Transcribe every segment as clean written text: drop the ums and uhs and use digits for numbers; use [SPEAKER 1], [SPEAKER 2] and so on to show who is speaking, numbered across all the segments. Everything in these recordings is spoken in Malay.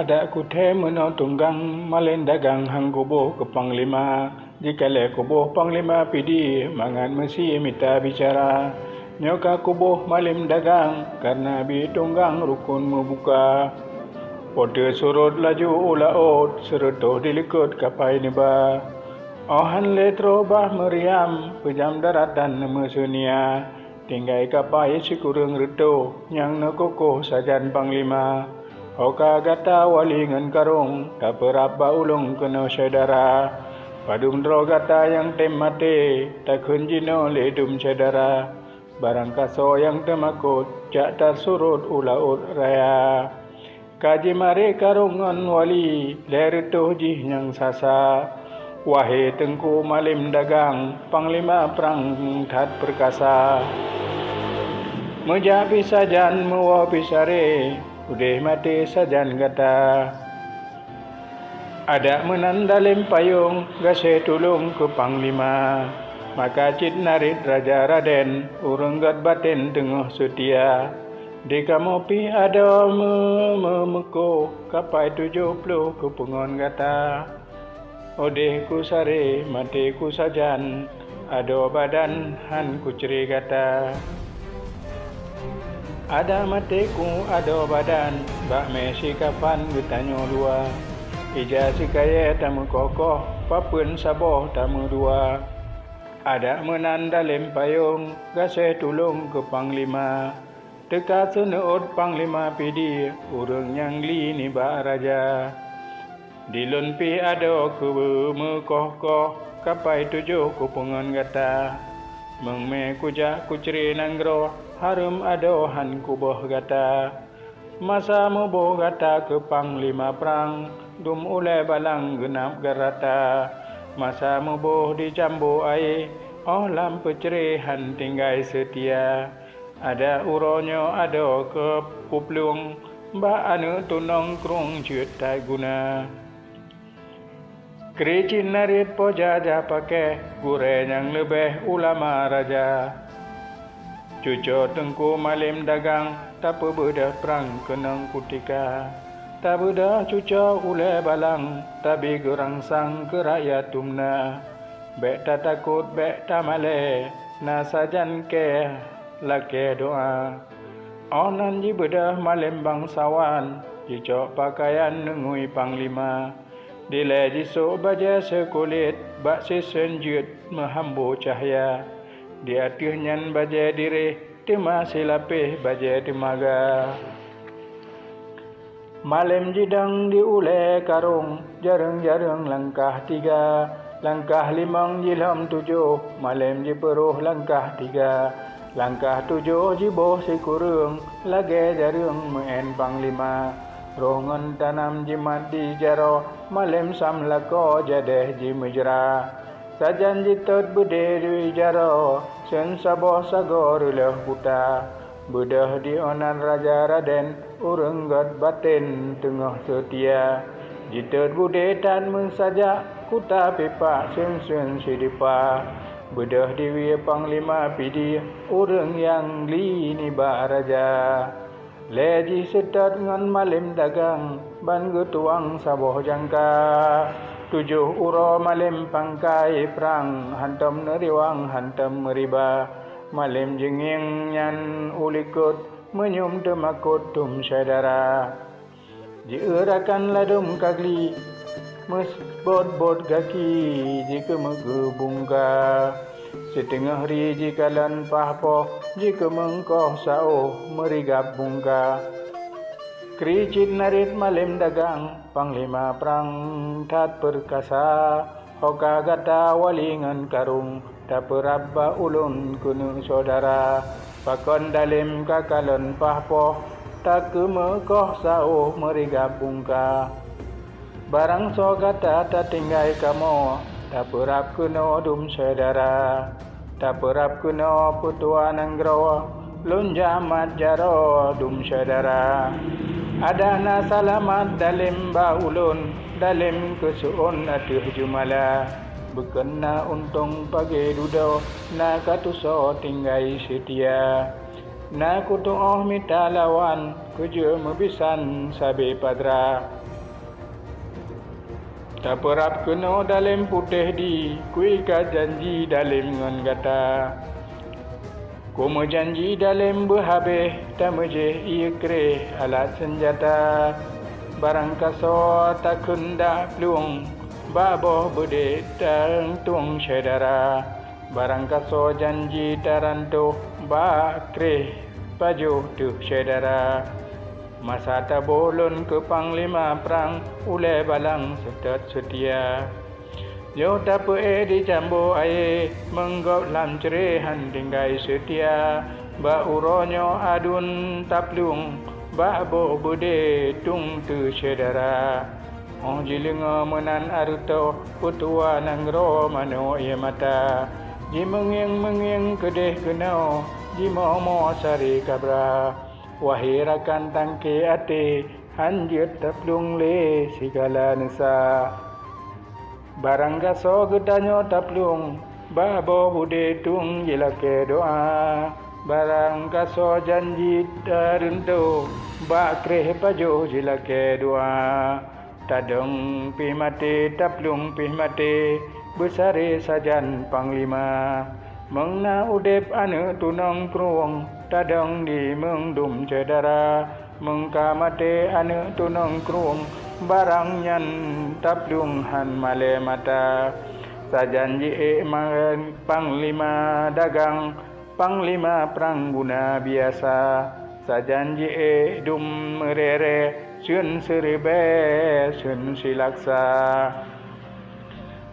[SPEAKER 1] ada kuthe meno tunggang malen dagang hang kubuh ke panglima. Jika le kubuh panglima pidi mangan mesti minta bicara. Nyoka kubuh malim dagang karena bi tunggang rukun membuka. Pada surut laju ulaut serutuh dilikut kapai niba. Ohan letro bah meriam pejam darat dan mesunia. Tinggai kapai si kurang reto yang nekokoh sajan panglima. Hoka gata wali ngan karung tak peraba ulung kena saudara. Padum dro gata yang temate tak kunjino ledum saudara. Barang kaso yang temakut jak tersurut ulaut raya. Kaji mare karungan wali leretuh jih yang sasa. Wahai tengku malim dagang panglima perang tat perkasa. Meja pisajan mewa pisare udeh mati sajan gata. Ada menandalim payung gase tulung ke panglima. Maka cit narit Raja Raden urenggat batin tengah setia. Di kamopi ada memeko kapai 70 ke pengon gata. Odeh ku sare mati ku sajan ada badan han ku ceri gata. Ada matiku ada badan bak mesi kapan getanyo dua. Ija si kaya tamu kokoh papun saboh tamu dua. Ada menandalim payung gase tulung ke panglima. Dekat seneut panglima pidi urang yang li ni bak raja. Dilun pi ada ke mekoh-koh kapai 7 ku pengon gata. Mengme kujak kuceri nanggro harum adohan kuboh gata. Masa muboh gata ke panglima perang dum ule balang genap garata. Masa muboh di jambu ai oh lampu cerihan tinggai setia. Ada uronyo ada ke puplung ba anu tunong krung juta guna. Kericin narit pojaja pakai gure yang lebih ulama raja. Cucu tengku malim dagang tak bedah perang kenang kutika. Tak bedah cucu ule balang tapi gerangsang ke rakyat tumna. Bek tak takut bek tak male na sajan ke lake doa. Onan ji bedah malim bangsawan cucu pakaian nengui panglima. Dile jisuk baja sekulit bak sesenjut mehambu cahaya. Di atuhnyan baja diri tema silapih baja temaga. Malam jidang diule karung jarang-jarang langkah 3. Langkah 5 jilham 7 malam jiperuh langkah 3. Langkah 7 jiboh sikurung lage jarang meen panglima. Rongan tanam jimat di jaro malam samlako jadeh jimejra. Sajan jitot bude di jaro sen saboh sagor leh buta. Bedah di onan Raja Raden urenggat batin tengah setia. Jitot bude tan mensaja kuta pipa sen sidipa. Bedah di panglima pidi ureng yang li ni ba raja. Leji sedat ngan malim dagang ban getuang saboh jangka. 7 uro malim pangkai perang hantam neriwang hantam meriba. Malim jenging nyan ulikut menyum demakut tum saudara. Dierakan ladum kagli mes bot gaki jika megebungka. Setengah hari jika lan pahpoh jika mengkoh sao merigap bungka. Kericit narit malim dagang panglima perang tat perkasa. Hoka gata walingan karung tak peraba ulun kunu saudara. Pakon dalim kakalon pahpoh tak kemekoh sao merigap bungka. Barang so gata tak tinggai kamu tak perap kuno dum saudara. Tak perap kuno putua nanggro lun jamat jaro dum saudara. Ada na salamat dalim baulun dalim kesuun atuh jumala. Bekena untung pagi dudo na katuso tinggai setia. Na kutung oh mita lawan kujo mebisan sabi padra. Tak perap kena dalam putih di kuil ka janji dalam ngon gata. Ku janji dalam berhabis tak mejeh ia kereh alat senjata. Barang kaso tak kunda pelung baboh bedek dan tung syedara. Barang kaso janji tarantuh ba kereh pajuh tuh syedara. Masa tabolon ke panglima perang ulai balang setat setia. Yo tak di cambu air menggop lam cerehan tinggai setia. Ba uronyo adun taplung ba bo bude tung tu sedara. Oh jilinga menan aruto putua nangro mano ia mata. Ji mengiang kedeh kenau ji mo sari kabra. Wahai rakan tangke ate hanjut taplung le segala nusa. Barang gaso gedanyo taplung babo bude tung jilake doa. Barang gaso janji daruntu bakreh pajo jilake doa. Tadong pih mate taplung pih mate besare sajan panglima. Mengna udep ane tunang kruang tadang di mengdum cedara. Mengka mate ane tunang kruang barang nyan taplung han male mata. Sajan je panglima dagang panglima perang guna biasa. Sajan je dum merere sun serebe sun silaksa.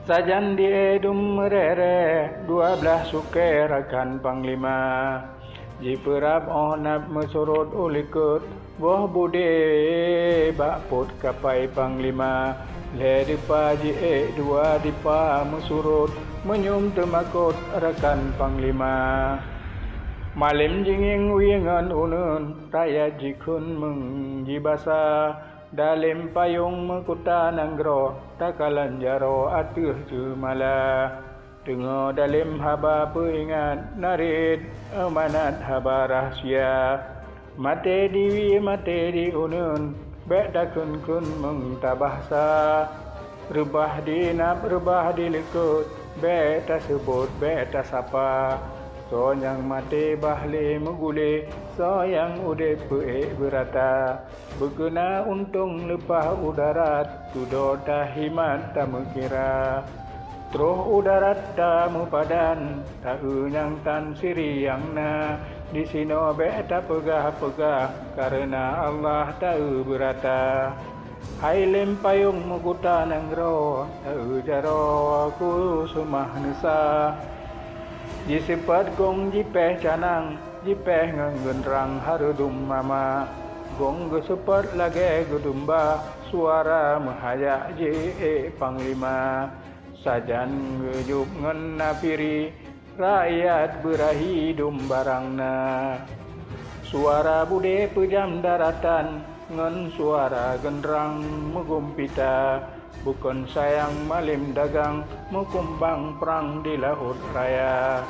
[SPEAKER 1] Sajan di dum merere 12 suke rakan panglima. Ji perap onap mesurut ulikut boh bude bakput kapai panglima. Le dipa ji dua dipa mesurut menyum temakut rakan panglima. Malim jinging wingan unun raya jikun mengjibasa. Dalam payung mekuta nanggro takalan jaro atuh jumala. Dengar dalam haba peringat narid amanat haba rahsia. Mate diwi mate di unun bek dakun kun mengtabahsa. Rebah dinap rebah dilikut bek tak sebut bek tak sapa. So yang mati bahle megule, so yang ude peek berata. Berguna untung lepah udarat, tudo tahimat tak mekira. Troh udarat tak mupadan, tak unyang tan siri yang na. Di sino bek tak pegah-pegah, karena Allah tak berata. Hai lem payung meguta nanggro, tak jaro aku sumah nusa. Jisipat gong jipeh canang, jipeh ngendrang harudum mama. Gong gesepat lage gedumba, suara mahayak je panglima. Sajan gejup ngen napiri, rakyat berahi dum barangna. Suara bude pejam daratan, ngen suara gendrang megumpita. Bukan sayang malim dagang mukumbang perang di laut raya.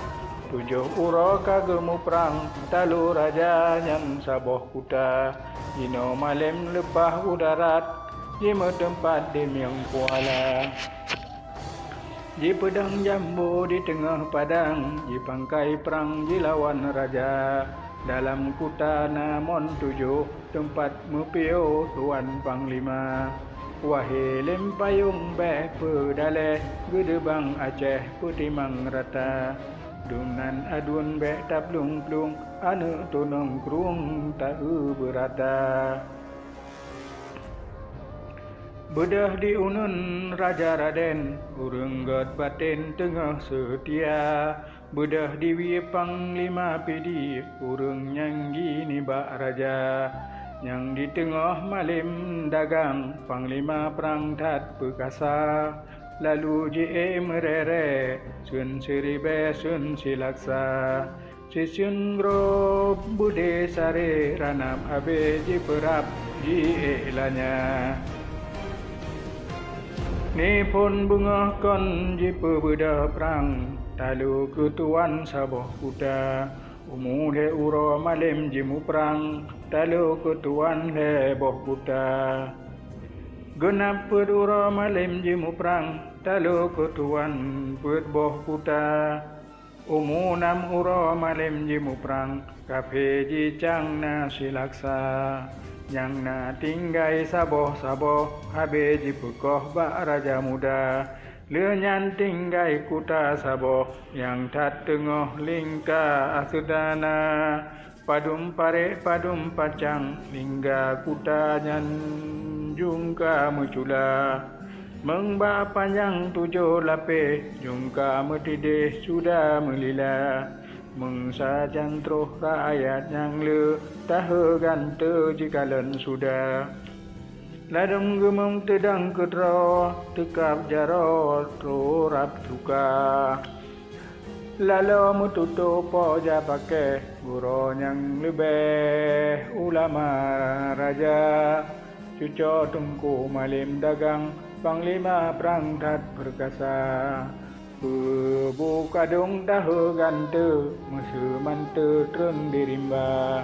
[SPEAKER 1] 7 uro kagemu perang talu raja nyan saboh kuta. Jino malim lepah udarat jima tempat di miang kuala. Ji pedang jambu di tengah padang, ji pangkai perang ji lawan raja. Dalam kuta namon 7 tempat mupio tuan panglima. Wahai lem payung bek pedale gedebang Aceh putimang rata. Dunan adun bek taplung-plung anu tunong krung tak berata. Bedah di unun Raja Raden urang god batin tengah setia. Bedah di wi panglima pidi urang nyanggi ni bak raja. Yang di tengah malim dagang panglima perang tat perkasa. Lalu je merere sun seribe sun silaksa. Sisun grob bude sare ranam abe je perap je elanya. Ni pun bunga kon je perbeda perang talu ketuan saboh kuda. Umu le uro malim jimu perang talu ketuan le boh kuda. genap pedura malim jimu perang talu ketuan ped boh kuta umunam ura malim jimu perang kape ji cang na silaksa yang na tinggai saboh habe ji pekoh ba raja muda lenyan tinggai kuta saboh yang tat tengah lingka asudana padum pare padum pacang lingga kuta nyan jungka mucula mengba panjang 7 lapis jungka metidih sudah melila mengsa jantroh rakyat yang le tahu gante jikalan sudah ladung gemung tedang kedra tekap jaro torap tuka lalu mututu poja pakai guru yang lebih ulama raja cuco tungku malim dagang panglima perangkat perkasa buka dong tahu gante musuh mante tereng dirimba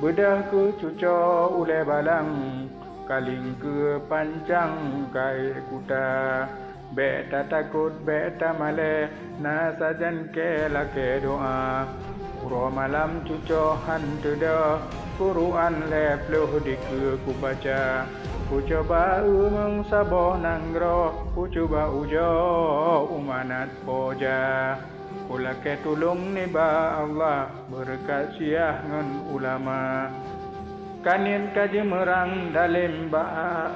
[SPEAKER 1] bedah ke cuco ule balang kaling ke pancang kai kuta beta takut beta male na sajan ke lake doa uro malam cuco hantu dah Quran leploh di ku baca ku coba umeng saboh nanggro ku coba ujo umanat poja ku lake tulung niba Allah berkat siah ngan ulama kanin kaji merang dalim ba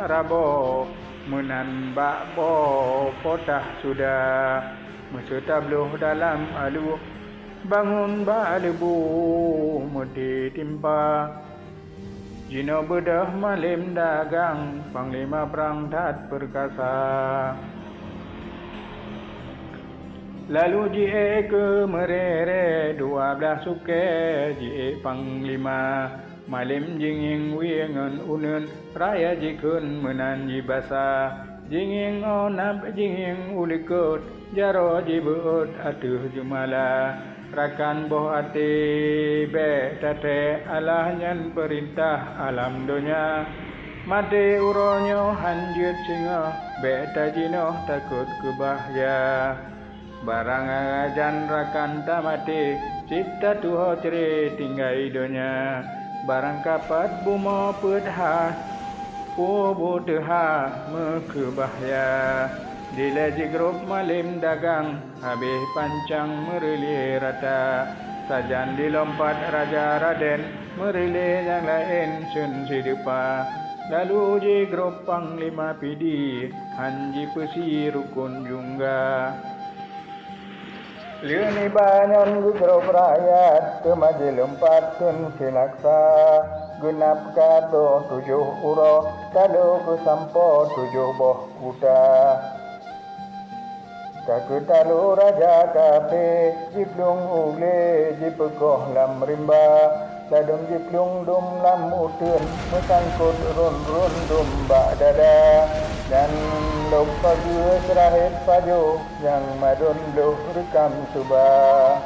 [SPEAKER 1] rabo menan ba bo potah sudah mesetabluh dalam alu bangun ba lebu mudi timpa jino bedah malim dagang panglima perangkat perkasa lalu jie ke merere 12 suke jie panglima malim jinging wiengen unun raya jikun menan jibasa jinging onap jinging ulikut jaro jibut atuh jumala rakan boh ati be tate Allah nyan perintah alam dunia mati uronyo hanjut singa be tajino takut ke bahaya barang ajan rakan tamati cipta tuho ceri tinggai dunia barang kapat bumo pedha pubu deha meke bahaya dileji grup malim dagang habis pancang merili rata sajan dilompat raja Raden merili yang lain sun sidupa lalu ji grup panglima pidi hanji pesi rukun jungga liuni banyon grup rakyat kemaji lompat sun silaksa genap kato 7 uro kalau ke sampo 7 boh kuda Kakutalu raja kape jiplung ule jipekoh lam rimba ladung jiplung dum lam utun mesangkut run dum bak dada dan lop pagi serahit pajo yang madun loh rekam subah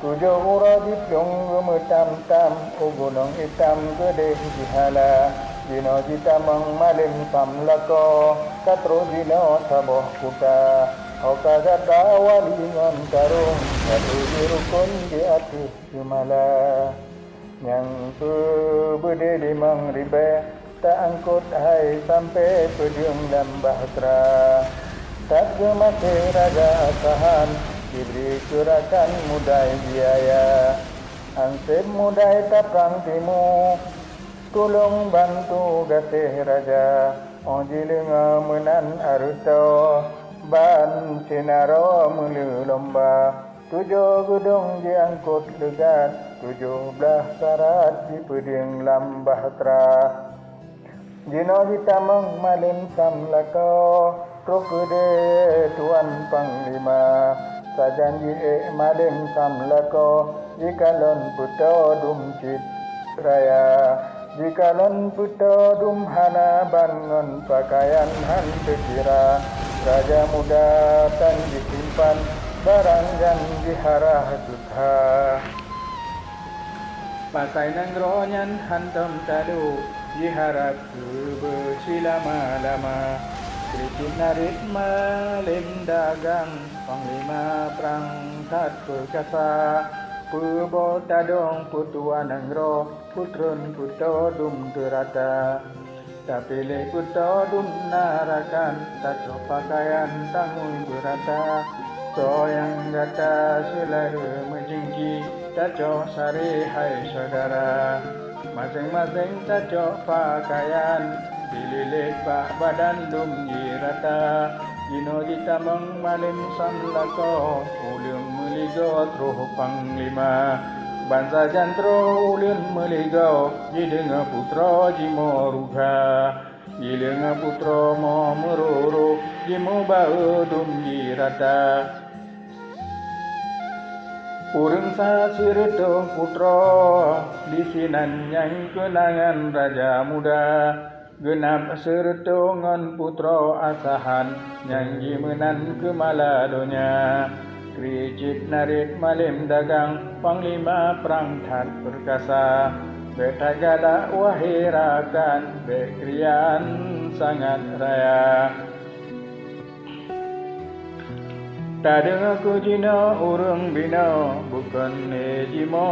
[SPEAKER 1] 7 ura jiplung gemetam-tam gunung hitam gede jihala Jino jita mang malim pamlako katro jino saboh kuta Oka gata walingan karung Katu dirukun di atas jumala Yang berde di mang ribe Tak angkut hai sampai pediung dan bahtera Tak gemati raja asahan Diberi kurakan mudai biaya Ansib mudai taprang timu Tolong bantu gatih raja Ojilenga menan aruto Ban sinaro mulu lomba 7 gedung diangkut legat 17 sarat di peding lambahtera Jino ditamang malim samlako Truk gede tuan panglima Sajanji malim samlako Jikalon puto dumcit raya Jikalon puto dumhana bangun pakaian han kira Raja muda tan disimpan barang dan diharah dutha Pasai nang ronyan hantam tadu jiharap ke bersilama-lama. Kritik narik malim dagang, panglima perangkat perkasa. Pebotadong putuan angro, putron puto dum terata. Tak pilih puto dum narakan, tak cok pakaian tanggung berata. So yang gata selalu menjengki, tak cok sari hai saudara. Masing-masing tak cok pakaian, dililit pak badan dum jirata. Jino jitamang malim samlako, ulun meligo troh panglima. Bansa jantro ulun meligo, jidenga putra jimo ruha. Jidenga putra mo meruru, jimo bau dum jirata. Urung sasirto putra, disinan yang kenangan raja muda. Genap serto ngon putra asahan, nyanyi menan kemaladonya. Kricit narit malim dagang, panglima perangkat perkasa. Betagala wahirakan, bekrian sangat raya. Tadeng aku jina urung bina, bukan jimo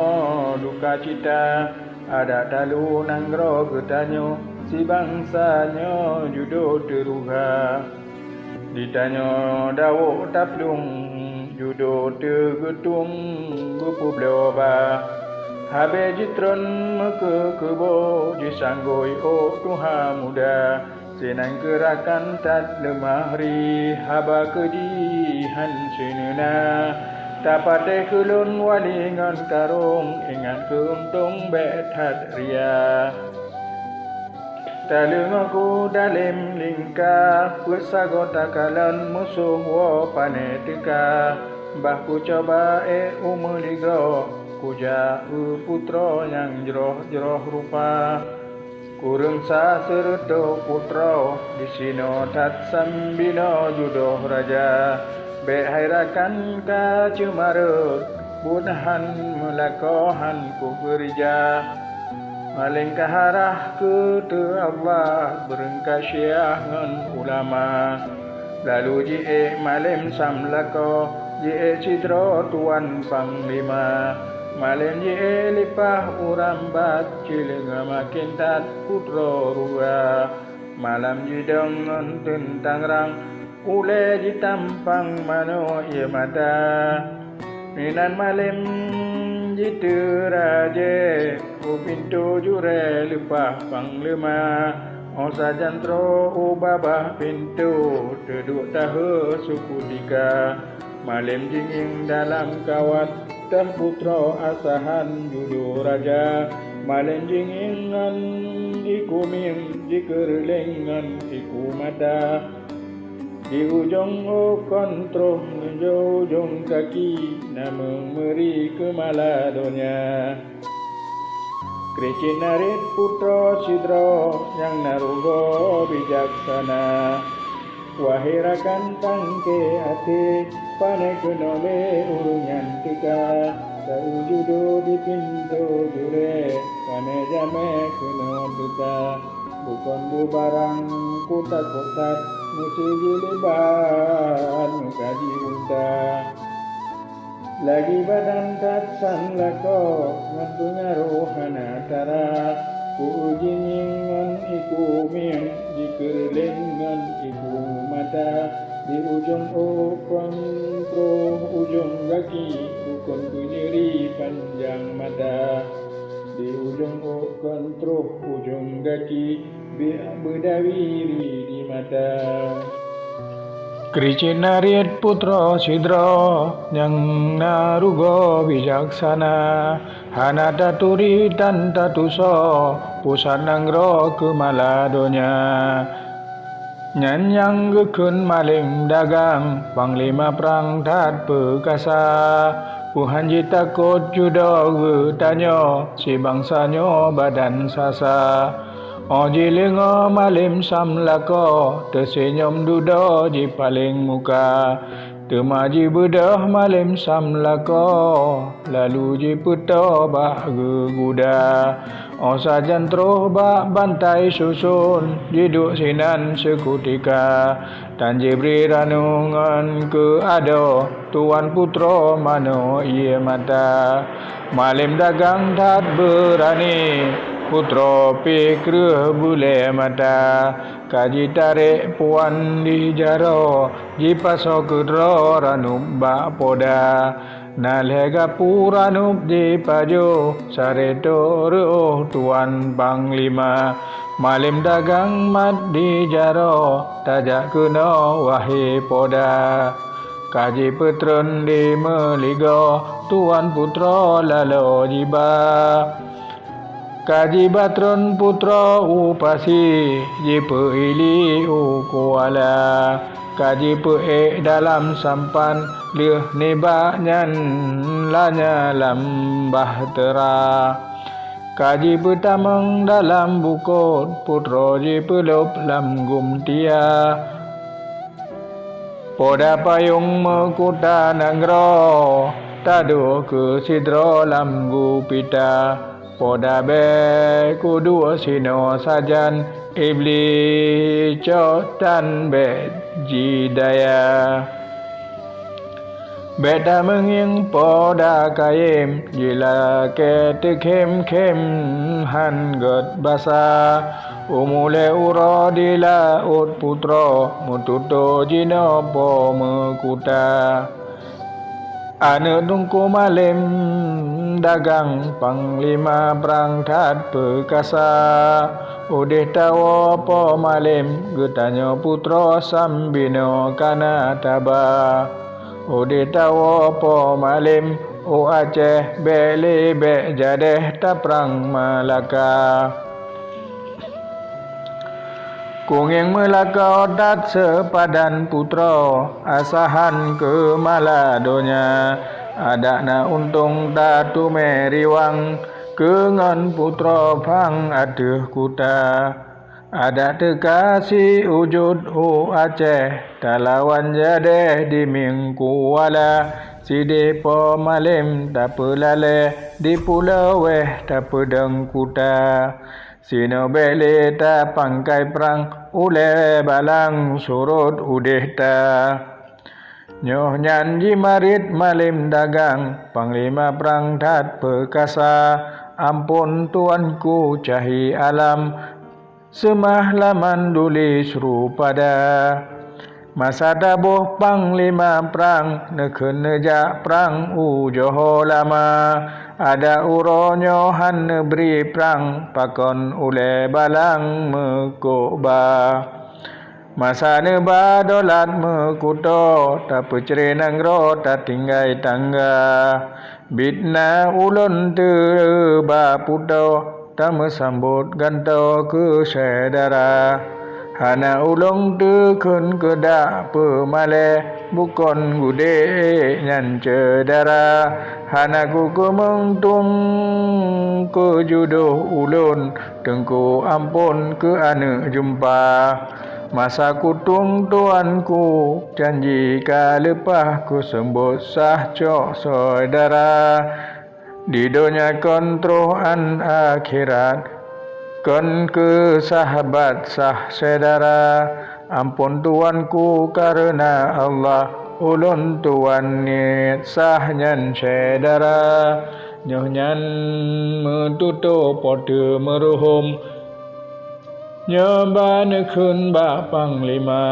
[SPEAKER 1] duka cita. Ada dalu nanggro getanyo, si bangsanya judo teruha. Ditanya dawo taplung, judo tegetung gupu bloba. Habe jitron meke kebo, jisanggoi o tuha muda. Senang gerakan tak lemah ri, haba kedihan senena. Tapate kulun walingan karung, ingat keuntung betat ria. Talung aku dalam lingkar, kusago takalan musuh wo panetika. Bah ku coba umuligo, kuja putra yang jeroh rupa. Kurung sa serto putra, disino tat sambino judoh raja. Behairakan ka cemara, budahan melakohan ku berija. Maling kaharah ke tu Allah, berengkasyiah ngan ulama. Lalu jie malim samlako, jie cidro tuan panglima. Malim jie lipah urambat, cilenga makin tat putro rua. Malam jidong ngan tentang rang, ule ditampang mano ia mata. Minan malim jitu raje, ku pintu jure lupa panglima. Osa jantro ubabah pintu, duduk tahu suku dika. Malim jinging dalam kawat, dan putra asahan judo raja. Malim jingingan iku mim, jikerlengan iku mata. Di ujung kontroh, di ujung kaki, nama meri kemaladonya. Kricit narit putra sidro, yang narugo bijaksana. Wahirakan tangke hati, pane kenole urungan tika. Tau judo di pintu jure, pane jame kena duta. Bukan bubarang kutat-kutat, musi jiliban mukaji unta. Lagi badan tatsan lako, ngantunya rohana tara. Ku ujingan iku miem, dikerlengan iku mata. Di ujung kontro, ujung kaki, bukan ku nyeri panjang mata. Di ujung kontro, ujung kaki, berdawiri di mata. Kricit narit putra sidro, yang narugo bijaksana. Hana taturi dan tatuso, pusat nanggro kemaladonya. Nyanyang gekun maling dagang, panglima perang tat perkasa. Puhanji takut judo getanyo, si bangsanyo badan sasa. Oji lengo malim samlako, tersenyum dudo di paling muka. Temaji bedah malim samlako, lalu ji puto bak geguda. Osa jantro bak bantai susun, jiduk sinan sekutika. Tanji beri ranungan ke ado, tuan putro mano ia mata. Malim dagang tat berani, putro pikir bule mata. Kaji tarik puan di jaro, jipaso kudro ranub bak poda. Nalhega puranub di pajo, sareto reuh tuan panglima. Malim dagang mat di jaro, tajak kena wahi poda. Kaji petron di meligo, tuan putro lalo jiba. Kaji batron putra upasi, jipe ili ukuala. Kaji peek dalam sampan, leh nebak nyan lanya lambah tera. Kaji betameng dalam bukut, putra jipe lop lam gumtia. Poda payung mekuta nanggro, tado ke sidro lam gupita. Poda be kudu sino sajan, iblis cotan be jidaya. Beda menging poda kayem, jila ke tekem kem han got basa. Umule uro dila ut putro, mututo jino po mekuta. Ane tungku malim dagang panglima perangkat perkasa. Udeh tawo po malim getanyo putro sambino kana taba. Udeh tawo po malim o Aceh bele be jadeh taprang Malaka. Kunging Melaka dat sepadan putro, asahan ke Maladonya. Ada na untung datu meriwang, kengan putro pang aduh kuta. Ada tekasi wujud Aceh, talawan jadeh di mingkuala. Sidi po malim tak pelale, di pulau weh tak pedang kuta. Sino bele ta pangkai perang, ule balang surut udeh ta. Nyoh nyan jimarit malim dagang, panglima perang tat perkasa. Ampun tuanku cahi alam, semah laman dulis rupada. Masa dabuh panglima perang, neken nejak perang ujoho lama. Ada uronyo han beri perang, pakon ule balang mekoba. Masa neba dolat mekuto, tak peceri nanggro tak tinggai tangga. Bitna ulun terba puto, tak mesambut ganto ke saudara. Hana ulung tekun kedak pemale, bukan gude nyan cedara. Hana ku kemengtung ke jodoh ulun, tengku ampun ke ane jumpa. Masa kutung tuanku, janji ka lepah ku sembut sah cok saudara. Di dunia kontroan akhirat, kon ke sahabat sah saudara. Ampun tuanku karena Allah, ulun tuan ni sah nyan saudara. Nyoh nyan metuto pote meruhum, nyoba nekun bak panglima.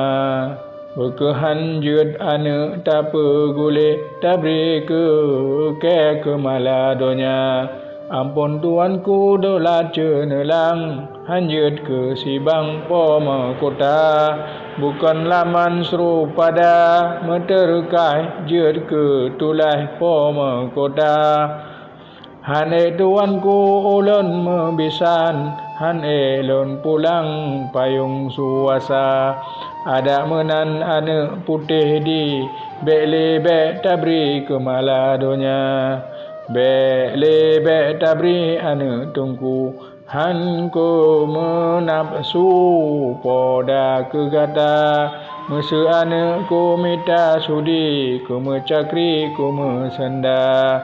[SPEAKER 1] Berkehan jut ane tak pegule, tak beri ke Maladonya. Ampun tuanku dolat cenelang, hanjut ke Sibang po mahkota. Bukan laman serupada, meterkai jut ke tulai po mahkota. Hane tuanku ulun mebisan, han elon pulang payung suasa. Ada menan ane putih di, bele be tabri ke Maladonya. Bele be tabri ane tungku, han ko menapsu poda kegata. Meseana ku mita sudi, ku mecakri ku mesenda.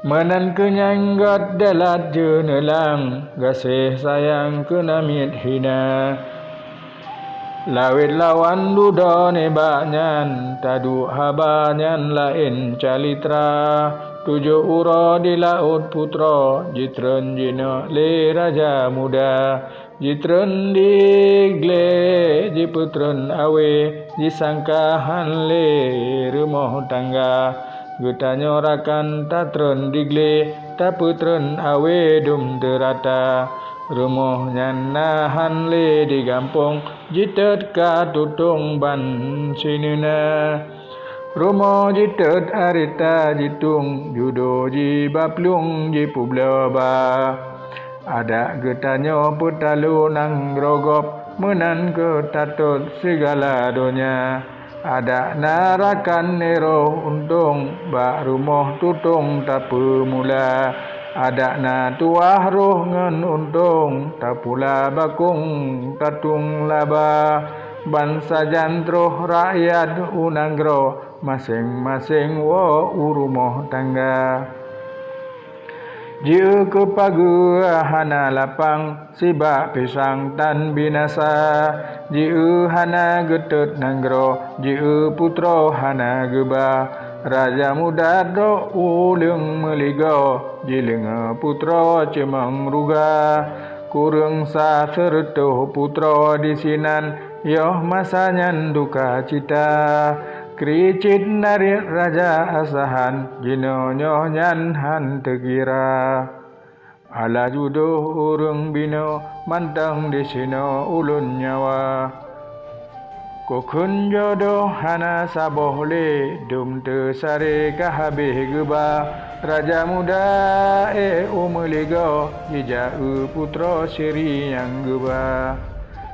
[SPEAKER 1] Menan kenyanggat dalat jenelang, gasih sayang kenamit hina. Lawit lawan dudone banyan, tadu habanyan lain calitra. Tujuh uro di laut putra, jitren jino le raja muda. Jitren digle, jiputren awe, disangkahan le rumah tangga. Getanyorakan tatren digle, taputren awe dum terata. Rumahnya nahan le di gampong, jitet ka tutung ban sinuna. Rumah jitet arita jitung, judo ji baplung ji publaba. Ada getanyo putalu nang grogop, menan ke tatut segala donya. Ada narakan nero untung, bak rumah tutung tak pemula. Ada na tuah roh ngen untung, tak pula bakung tatung laba. Bansa jantroh rakyat unanggro, masing-masing wo urumoh tangga. Jiu kepagu hana lapang, sibak pisang tan binasa. Jiu hana getut nanggro, jiu putro hana geba. Raja muda do ulung meligo, jiling putra cemang ruga. Kurang sa sertuh putra di sinan, yoh masanya duka cita. Kricit nari raja asahan, jino nyoh nyan han tekira. Ala judo urung bino, mantang di sino ulun nyawa. Kokun jodoh hana sabohle, dum te sare kahabeh geba. Raja muda umeligo, jija putra siri yang geba.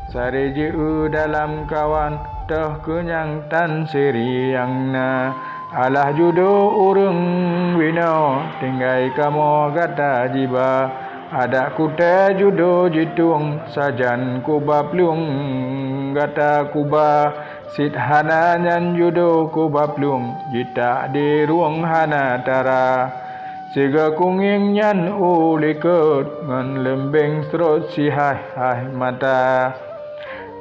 [SPEAKER 1] Sare jiu dalam kawan, toh kenyang tan siri yang na. Alah judo urung wino, tinggai kamo gata jiba. Ada kute judo jitung, sajan kubaplung gata kuba. Sit hana nyan judo kubaplung, jita di ruang hana tara. Siga kunging nyan ulikut, ngan lembeng serut si hai mata.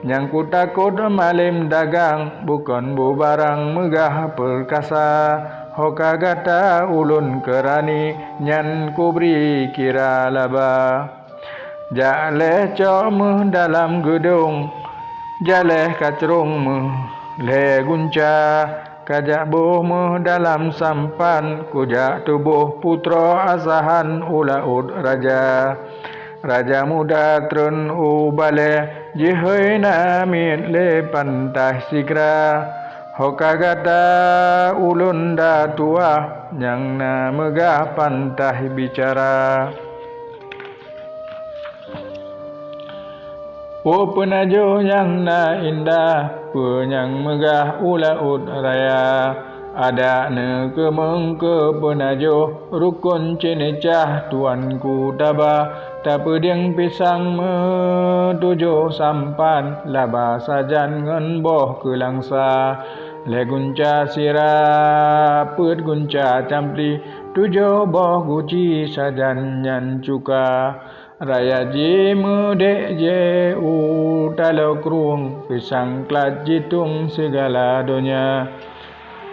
[SPEAKER 1] Yang ku takut malim dagang, bukan bu barang megah perkasa. Hoka gata ulun kerani, nyan ku beri kira laba. Jaleh cok dalam gedung, jaleh kacrung le gunca. Kajak boh dalam sampan, kujak tubuh putra asahan ulaud raja. Raja muda trun ubale, jihoi namit le pantai sigra. Hoka gata ulun da tua, yang na megah pantai bicara. O penajo yang na indah, penyang megah ulaud raya. Ada ne kemeng ke penajo, rukun cenecah tuanku taba. Tak peding pisang tujuh sampan, laba sajan ngen boh ke langsa. Le gunca sirah, put gunca campli, tujuh boh guci sajan nyan cuka. Raya ji medek je utalo krung, pisang klat jitung segala donya.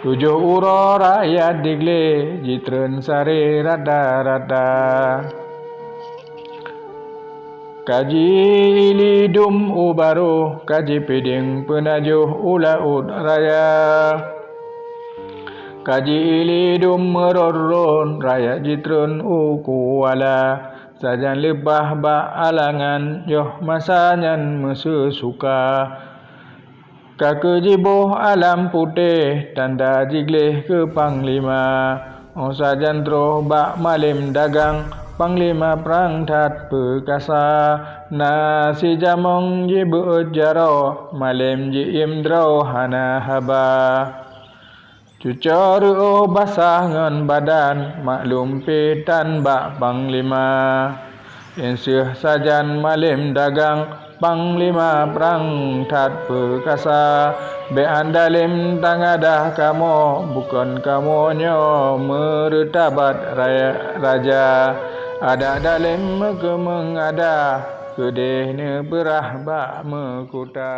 [SPEAKER 1] Tujuh uro rakyat digle, jitren sare rata-rata. Kaji lidum ubaro, kaji peding penajuh ulaud raya. Kaji lidum merorron, raya jitren ukuala. Sajan lebah ba alangan, yoh masanyan mesesuka. Kake jiboh alam putih, tanda jigleh ke panglima. O sajan troh bak malim dagang, panglima perang tat perkasa. Nasi jamong ji beujaro, malim ji imdrau hana haba. Cucor basah ngan badan, maklum petan bak panglima. Inseuh sajan malim dagang panglima perang tat perkasa. Be andalim tangadah kamu bukan kamonyo meretabat raja. Ada dalim kemengada kedeh ne berah bak mekuta.